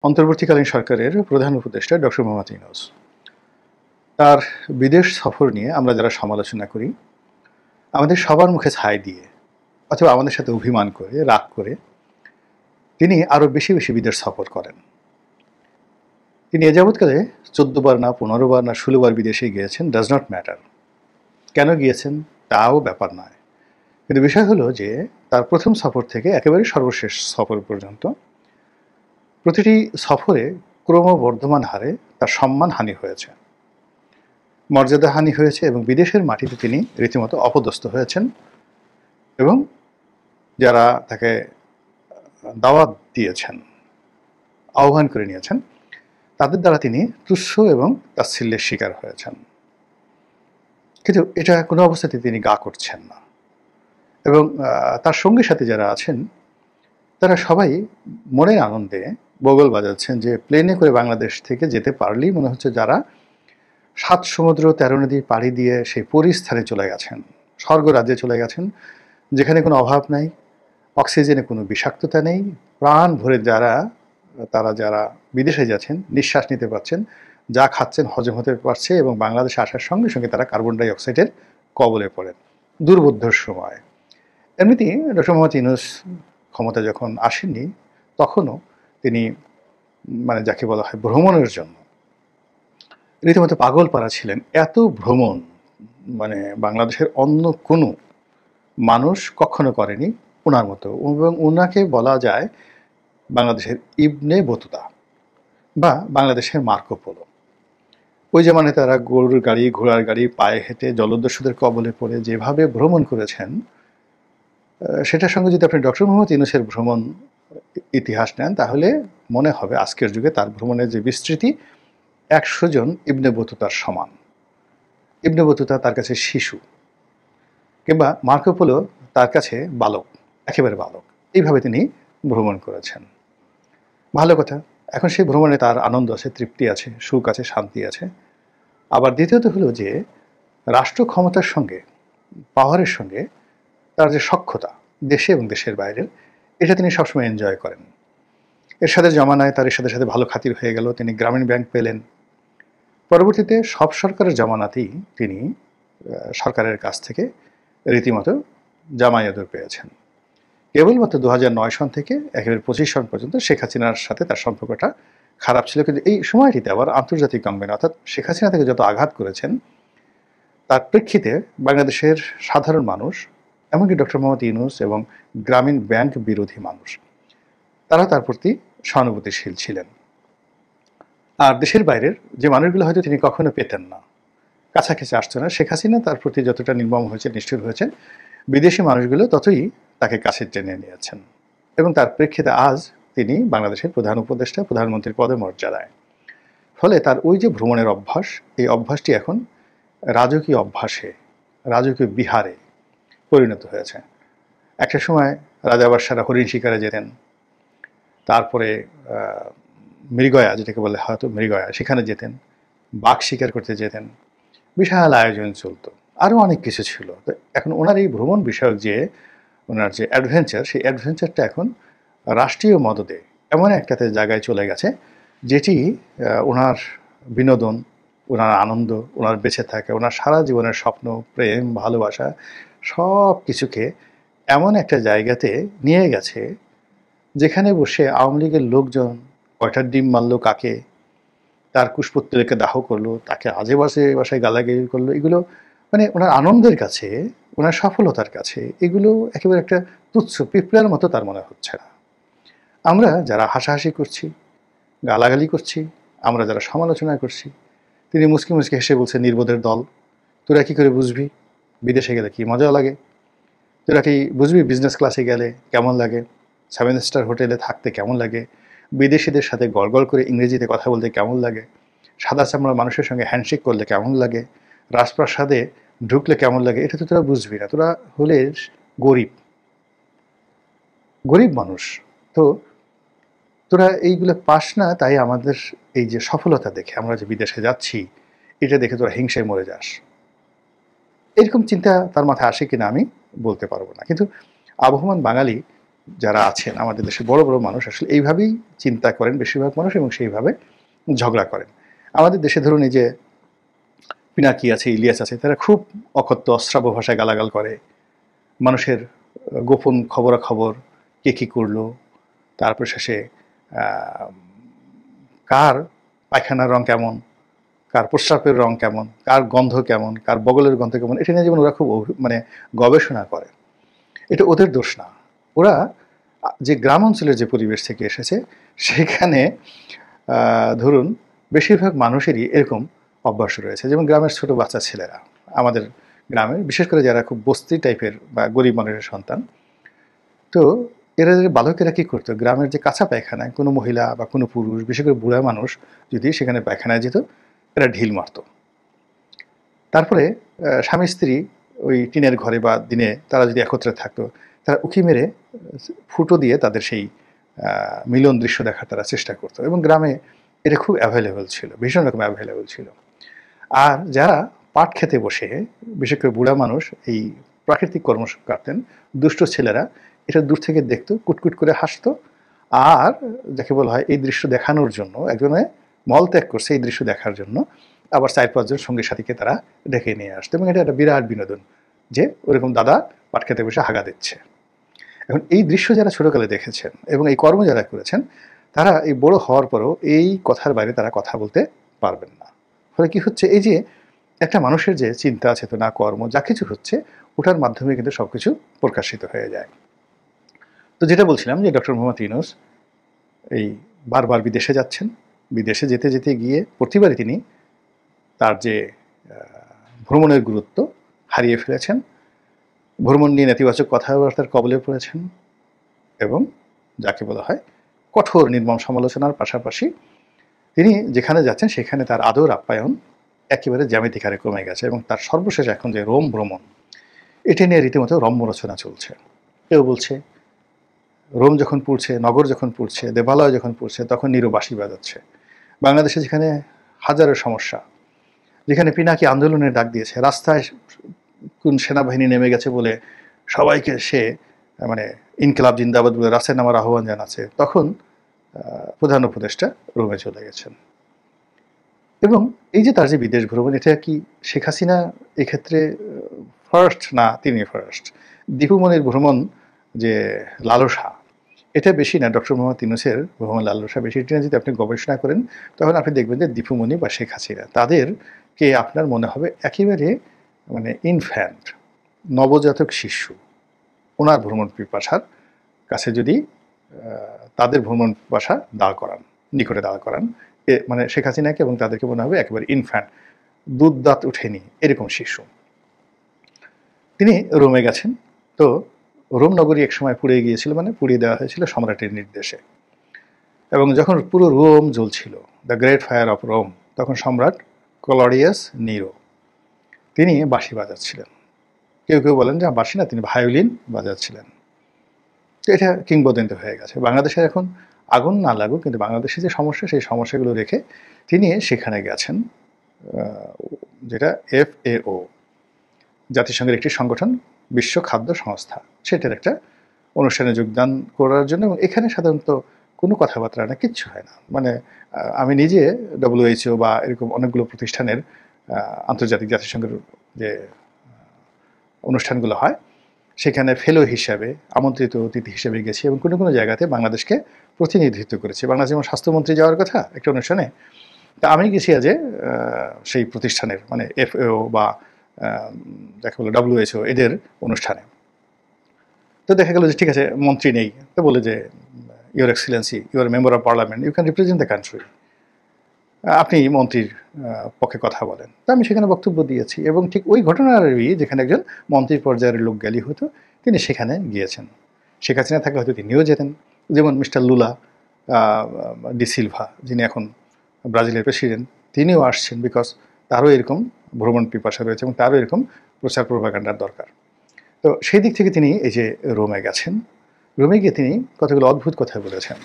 অন্তর্বর্তীকালীন সরকারের প্রধান উপদেষ্টা ডক্টর মোহাম্মদ ইউনূস তার বিদেশ সফর নিয়ে আমরা যারা সমালোচনা করি, আমাদের সবার মুখে ছাই দিয়ে অথবা আমাদের সাথে অভিমান করে, রাগ করে তিনি আরও বেশি বেশি বিদেশ সফর করেন। তিনি এ যাবৎকালে ১৪ বার না ১৫ বার না ১৬ বার বিদেশে গিয়েছেন, ডাজ নট ম্যাটার। কেন গিয়েছেন তাও ব্যাপার নয়, কিন্তু বিষয় হলো যে তার প্রথম সফর থেকে একেবারে সর্বশেষ সফর পর্যন্ত প্রতিটি সফরে ক্রমবর্ধমান হারে তার সম্মানহানি হয়েছে, মর্যাদাহানি হয়েছে এবং বিদেশের মাটিতে তিনি রীতিমতো অপদস্থ হয়েছেন এবং যারা তাকে দাওয়াত দিয়েছেন, আহ্বান করে নিয়েছেন, তাদের দ্বারা তিনি তুচ্ছ এবং তাচ্ছিল্যের শিকার হয়েছেন। কিন্তু এটা কোনো অবস্থাতে তিনি গা করছেন না এবং তার সঙ্গী সাথী যারা আছেন তারা সবাই মনের আনন্দে বগল বাজাচ্ছেন যে প্লেনে করে বাংলাদেশ থেকে যেতে পারলেই মনে হচ্ছে যারা ৭ সমুদ্র ১৩ নদী পাড়ি দিয়ে সেই পরিস্থানে চলে গেছেন, স্বর্গরাজ্যে চলে গেছেন, যেখানে কোনো অভাব নাই, অক্সিজেনে কোনো বিষাক্ততা নেই, প্রাণ ভরে তারা যারা বিদেশে যাচ্ছেন নিঃশ্বাস নিতে পারছেন, যা খাচ্ছেন হজম হতে পারছে এবং বাংলাদেশে আসার সঙ্গে সঙ্গে তারা কার্বন ডাই অক্সাইডের কবলে পড়েন দুর্বোধ্যর সময়। এমনিতেই ডক্টর মোহাম্মদ ইউনূস ক্ষমতা যখন আসেননি তখনও তিনি যাকে বলা হয় ভ্রমণের জন্য রীতিমতো পাগল পাড়া ছিলেন। এত ভ্রমণ বাংলাদেশের অন্য কোনো মানুষ কখনো করেনি ওনার মতো, এবং ওনাকে বলা যায় বাংলাদেশের ইবনে বতুতা বা বাংলাদেশের মার্কো পোলো। ওই যে তারা গরুর গাড়ি, ঘোড়ার গাড়ি, পায়ে হেঁটে জলদস্যুদের কবলে পড়ে যেভাবে ভ্রমণ করেছেন, সেটার সঙ্গে যদি আপনি ডক্টর মোহাম্মদ ইউনূসের ভ্রমণ ইতিহাস নেন তাহলে মনে হবে আজকের যুগে তার ভ্রমণের যে বিস্তৃতি ১০০ জন ইবনে বতুতার সমান। ইবনে বতুতা তার কাছে শিশু, কিংবা মার্কো পোলো তার কাছে বালক, একেবারে বালক। এইভাবে তিনি ভ্রমণ করেছেন। ভালো কথা, এখন সেই ভ্রমণে তার আনন্দ আছে, তৃপ্তি আছে, সুখ আছে, শান্তি আছে। আবার দ্বিতীয়ত হলো যে রাষ্ট্র ক্ষমতার সঙ্গে, পাওয়ারের সঙ্গে তার যে সখ্যতা দেশে এবং দেশের বাইরের, এটা তিনি সবসময় এনজয় করেন। এর সাথে জমানায় তার এর সাথে সাথে ভালো খাতির হয়ে গেল, তিনি গ্রামীণ ব্যাংক পেলেন। পরবর্তীতে সব সরকারের জামানাতেই তিনি সরকারের কাছ থেকে রীতিমতো জামায়াদুর পেয়েছেন। কেবলমাত্র ২০০৯ সন থেকে একেবারে ২৫ সন পর্যন্ত শেখ হাসিনার সাথে তার সম্পর্কটা খারাপ ছিল, কিন্তু এই সময়টিতে আবার আন্তর্জাতিক অঙ্গনে অর্থাৎ শেখ হাসিনা থেকে যত আঘাত করেছেন তার প্রেক্ষিতে বাংলাদেশের সাধারণ মানুষ, এমনকি ডক্টর মোহাম্মদ ইউনূস এবং গ্রামীণ ব্যাংক বিরোধী মানুষ, তারা তার প্রতি সহানুভূতিশীল ছিলেন। আর দেশের বাইরের যে মানুষগুলো হয়তো তিনি কখনো পেতেন না, কাছাকাছি আসতো না, শেখ হাসিনা তার প্রতি যতটা নির্মম হয়েছে, নিষ্ঠুর হয়েছেন, বিদেশি মানুষগুলো ততই তাকে কাছে টেনে নিয়েছেন এবং তার প্রেক্ষিতে আজ তিনি বাংলাদেশের প্রধান উপদেষ্টা, প্রধানমন্ত্রীর পদমর্যাদায়। ফলে তার ওই যে ভ্রমণের অভ্যাস, এই অভ্যাসটি এখন রাজকীয় অভ্যাসে, রাজকীয় বিহারে পরিণত হয়েছে। একটা সময় রাজাবাদশারা হরিণ শিকারে যেতেন, তারপরে মৃগয়া, যেটাকে বলে হয়তো মৃগয়া, সেখানে যেতেন, বাঘ শিকার করতে যেতেন, বিশাল আয়োজন চলতো, আরও অনেক কিছু ছিল। তো এখন ওনার এই ভ্রমণ বিষয়ক যে ওনার যে অ্যাডভেঞ্চার, সেই অ্যাডভেঞ্চারটা এখন রাষ্ট্রীয় মদদে এমন একটাতে জায়গায় চলে গেছে যেটি ওনার বিনোদন, ওনার আনন্দ, ওনার বেঁচে থাকা, ওনার সারা জীবনের স্বপ্ন, প্রেম, ভালোবাসা সব কিছুকে এমন একটা জায়গাতে নিয়ে গেছে যেখানে বসে আওয়ামী লীগের লোকজন কয়টার ডিম মারলো কাকে, তার কুশপুত্তলিকে দাহ করলো, তাকে আজে বাসায় গালাগালি করলো, এগুলো ওনার আনন্দের কাছে, ওনার সফলতার কাছে এগুলো একেবারে একটা তুচ্ছ পিঁপড়ার মতো তার মনে হচ্ছে না। আমরা যারা হাসাহাসি করছি, গালাগালি করছি, আমরা যারা সমালোচনা করছি, তিনি মুচকি মুচকি হেসে বলছে, নির্বোধের দল, তোরা কী করে বুঝবি বিদেশে গেলে কী মজা লাগে, তোরা কি বুঝবি বিজনেস ক্লাসে গেলে কেমন লাগে, 7 স্টার হোটেলে থাকতে কেমন লাগে, বিদেশিদের সাথে গড়গড় করে ইংরেজিতে কথা বলতে কেমন লাগে, সাদা চামড়ার মানুষের সঙ্গে হ্যান্ডশেক করলে কেমন লাগে, রাজপ্রাসাদে ঢুকলে কেমন লাগে, এটা তো তোরা বুঝবি না, তোরা হলে গরিব গরিব মানুষ, তো তোরা এইগুলো পাস না, তাই আমাদের এই যে সফলতা দেখে আমরা যে বিদেশে যাচ্ছি এটা দেখে তোরা হিংসায় মরে যাস। এরকম চিন্তা তার মাথায় আসে কিনা আমি বলতে পারবো না, কিন্তু আবহমান বাঙালি যারা আছেন আমাদের দেশের বড় বড় মানুষ আসলে এইভাবেই চিন্তা করেন বেশিরভাগ মানুষ, এবং সেইভাবে ঝগড়া করেন। আমাদের দেশে ধরুন এই যে পিনাকি আছে, ইলিয়াস আছে, তারা খুব অকথ্য অশ্রাব্য ভাষায় গালাগাল করে, মানুষের গোপন খবরাখবর, কে কী করলো, তারপর শেষে কার পায়খানার রং কেমন, কার প্রস্রাবের রং কেমন, কার গন্ধ কেমন, কার বগলের গন্ধ কেমন, এটা নিয়ে যেমন ওরা খুব মানে গবেষণা করে। এটা ওদের দোষ না। ওরা যে গ্রাম অঞ্চলের যে পরিবেশ থেকে এসেছে সেখানে ধরুন বেশিরভাগ মানুষেরই এরকম অভ্যাস রয়েছে। যেমন গ্রামের ছোট বাচ্চা ছেলেরা, আমাদের গ্রামের বিশেষ করে যারা খুব বস্তি টাইপের বা গরিব মানুষের সন্তান, তো এরা বালকেরা কী করতো, গ্রামের যে কাঁচা পায়খানায় কোনো মহিলা বা কোনো পুরুষ, বিশেষ করে বুড়া মানুষ যদি সেখানে পায়খানায় যেত, এরা ঢিল মারত। তারপরে স্বামী স্ত্রী ওই টিনের ঘরে বা দিনে তারা যদি একত্রে থাকতো, তারা উঁকি মেরে ফুটো দিয়ে তাদের সেই মিলন দৃশ্য দেখার তারা চেষ্টা করতো। এবং গ্রামে এটা খুব অ্যাভেলেবল ছিল, ভীষণ রকম অ্যাভেলেবল ছিল। আর যারা পাট খেতে বসে, বিশেষ করে বুড়া মানুষ এই প্রাকৃতিক কর্ম করতেন, দুষ্ট ছেলেরা এটা দূর থেকে দেখতো, কুটকুট করে হাসতো। আর যাকে বলা হয় এই দৃশ্য দেখানোর জন্য, একজনে মল ত্যাগ করছে এই দৃশ্য দেখার জন্য, আবার 4-5 জন সঙ্গী সাথীকে তারা ডেকে নিয়ে আসতো। এবং এটা একটা বিরাট বিনোদন যে ওরকম দাদা পাট খেতে বসে হাগা দিচ্ছে। এখন এই দৃশ্য যারা ছোটকালে দেখেছেন এবং এই কর্ম যারা করেছেন, তারা এই বড় হওয়ার পরও এই কথার বাইরে তারা কথা বলতে পারবেন না। ফলে কি হচ্ছে, এই যে একটা মানুষের যে চিন্তা চেতনা কর্ম যা কিছু হচ্ছে, ওটার মাধ্যমে কিন্তু সব কিছু প্রকাশিত হয়ে যায়। তো যেটা বলছিলাম যে ডক্টর মোহাম্মদ ইউনূস এই বারবার বিদেশে যাচ্ছেন, বিদেশে যেতে যেতে গিয়ে প্রতিবারই তিনি তার যে ভ্রমণের গুরুত্ব হারিয়ে ফেলেছেন, ভ্রমণ নিয়ে নেতিবাচক কথাবার্তার কবলে পড়েছেন, এবং যাকে বলা হয় কঠোর নির্মম সমালোচনার পাশাপাশি তিনি যেখানে যাচ্ছেন সেখানে তার আদর আপ্যায়ন একেবারে জ্যামিতিক হারে কমে গেছে। এবং তার সর্বশেষ এখন যে রোম ভ্রমণ, এটা নিয়ে রীতিমতো রম্য রচনা চলছে। কেউ বলছে রোম যখন পুড়ছে, নগর যখন পুড়ছে, দেবালয় যখন পুড়ছে, তখন নীরব বাঁশি বাজাচ্ছে। বাংলাদেশে যেখানে হাজারো সমস্যা, যেখানে পিনাকি আন্দোলনের ডাক দিয়েছে, রাস্তায় কোন সেনাবাহিনী নেমে গেছে বলে সবাইকে সে মানে ইনকিলাব জিন্দাবাদ বলে রাস্তায় নামার আহ্বান জানাচ্ছে, তখন প্রধান উপদেষ্টা রোমে চলে গেছেন। এবং এই যে তার যে বিদেশ ভ্রমণ, এটা কি শেখ হাসিনা এক্ষেত্রে ফার্স্ট না তিনি ফার্স্ট? দীপুমণির ভ্রমণ যে লালসা, এটা বেশি না ডক্টর মোহাম্মদ ইউনূসের ভ্রমণ লালসা বেশি। এটা যদি আপনি গবেষণা করেন তখন আপনি দেখবেন যে দীপুমণি বা শেখ হাসিনা, তাদেরকে আপনার মনে হবে একেবারে মানে ইনফ্যান্ট, নবজাতক শিশু। ওনার ভ্রমণ পিপাসার কাছে যদি তাদের ভ্রমণ পিপাসা দাঁড় করান, নিকটে দাঁড় করান, মানে শেখ হাসিনাকে এবং তাদেরকে মনে হবে একেবারে ইনফ্যান্ট, দুধ দাঁত উঠেনি এরকম শিশু। তিনি রোমে গেছেন। তো রোম নগরী একসময় পুড়িয়ে গিয়েছিল, মানে পুড়িয়ে দেওয়া হয়েছিল সম্রাটের নির্দেশে। এবং যখন পুরো রোম জ্বলছিল, the great fire of Rome, তখন সম্রাট ক্লডিয়াস নিরো তিনি বাঁশি বাজাচ্ছিলেন। কেউ কেউ বলেন যে বাঁশি না, তিনি ভায়োলিন বাজাচ্ছিলেন। তো এটা কিংবদন্তি হয়ে গেছে। বাংলাদেশের এখন আগুন না লাগুক, কিন্তু বাংলাদেশে যে সমস্যা, সেই সমস্যাগুলো রেখে তিনি সেখানে গেছেন, যেটা FAO, জাতিসংঘের একটি সংগঠন, বিশ্ব খাদ্য সংস্থা, সেটার একটা অনুষ্ঠানে যোগদান করার জন্য। এবং এখানে সাধারণত কোনো কথাবার্তা না, কিচ্ছু হয় না। মানে আমি নিজে WHO বা এরকম অনেকগুলো প্রতিষ্ঠানের আন্তর্জাতিক জাতিসংঘের যে অনুষ্ঠানগুলো হয় সেখানে ফেলো হিসাবে, আমন্ত্রিত অতিথি হিসেবে গেছি, এবং কোনো কোনো জায়গাতে বাংলাদেশকে প্রতিনিধিত্ব করেছি। বাংলাদেশ যেমন স্বাস্থ্যমন্ত্রী যাওয়ার কথা একটা অনুষ্ঠানে, তা আমি গেছি আজ সেই প্রতিষ্ঠানের মানে FAO বা যাকে বলে WHO এদের অনুষ্ঠানে। তো দেখা গেল যে ঠিক আছে, মন্ত্রী নেই, তো বলে যে your excellency, your member of parliament, you can represent the country, আপনি মন্ত্রীর পক্ষে কথা বলেন। তো আমি সেখানে বক্তব্য দিয়েছি, এবং ঠিক ওই ঘটনারই যেখানে একজন মন্ত্রীর পর্যায়ের লোক গেলি হতো, তিনি সেখানে গিয়েছেন। শেখ হাসিনা থাকলে হয়তো তিনিও যেতেন। যেমন মিস্টার লুলা ডি সিলভা, যিনি এখন ব্রাজিলের প্রেসিডেন্ট, তিনিও আসছেন, বিকজ তারও এরকম ভ্রমণ পিপাসা রয়েছে এবং তারও এরকম প্রচার প্রোপাগান্ডার দরকার। তো সেই দিক থেকে তিনি এই যে রোমে গেছেন, রোমে গিয়ে তিনি কতগুলো অদ্ভুত কথা বলেছেন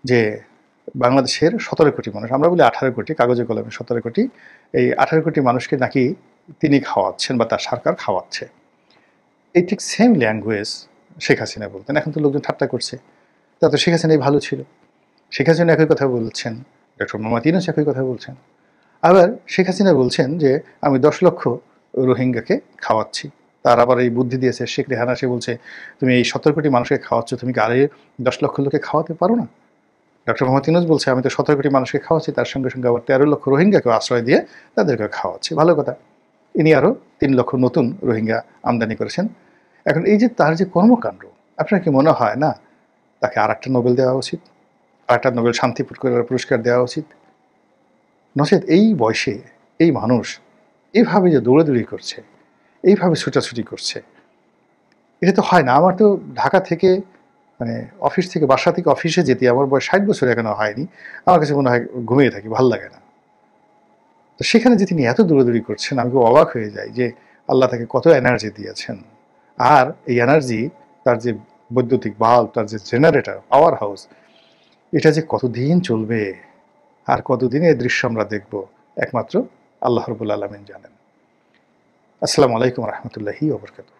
যে বাংলাদেশের 17 কোটি মানুষ, আমরা বলি 18 কোটি, কাগজে কলমে 17 কোটি, এই 18 কোটি মানুষকে নাকি তিনি খাওয়াচ্ছেন বা তার সরকার খাওয়াচ্ছে। এই ঠিক সেম ল্যাঙ্গুয়েজ শেখ হাসিনা বলতেন, এখন তো লোকজন ঠাট্টা করছে, তা তো শেখ হাসিনাই ভালো ছিল। শেখ হাসিনা একই কথা বলছেন, ডক্টর মোহাম্মদ ইউনূস একই কথা বলছেন। আবার শেখ হাসিনা বলছেন যে আমি 10 লক্ষ রোহিঙ্গাকে খাওয়াচ্ছি। তার আবার এই বুদ্ধি দিয়েছে শেখ রেহানা, সে বলছে তুমি এই 17 কোটি মানুষকে খাওয়াচ্ছ, তুমি কি আরে 10 লক্ষ লোককে খাওয়াতে পারো না? ডক্টর মোহাম্মদ ইউনূস বলছে আমি তো 17 কোটি মানুষকে খাওয়াচ্ছি, তার সঙ্গে সঙ্গে আবার 13 লক্ষ রোহিঙ্গাকেও আশ্রয় দিয়ে তাদেরকে খাওয়াচ্ছি। ভালো কথা। ইনি আরও 3 লক্ষ নতুন রোহিঙ্গা আমদানি করেছেন। এখন এই যে তার যে কর্মকাণ্ড, আপনার কি মনে হয় না তাকে আরেকটা নোবেল দেওয়া উচিত, আরেকটা নোবেল শান্তি পুরস্কার দেওয়া উচিত? নচেত এই বয়সে এই মানুষ এইভাবে যে দৌড়াদৌড়ি করছে, এইভাবে ছুটাছুটি করছে, এটা তো হয় না। আমার তো ঢাকা থেকে মানে অফিস থেকে বাসা থেকে অফিসে যেতে আমার বয়স 60 বছর এখনো হয়নি, আমার কাছে মনে হয় ঘুমিয়ে থাকি, ভাল লাগে না। তো সেখানে যে তিনি এত দৌড়াদৌড়ি করছেন, আমি খুব অবাক হয়ে যাই যে আল্লাহ তাকে কত এনার্জি দিয়েছেন। আর এই এনার্জি, তার যে বৈদ্যুতিক বাল্ব, তার যে জেনারেটর, পাওয়ার হাউস, এটা যে কতদিন চলবে আর কতদিন এই দৃশ্য আমরা দেখব, একমাত্র আল্লাহ রাব্বুল আলামিন জানেন। আসসালামু আলাইকুম রহমতুল্লাহি ওয়া বারাকাতুহু।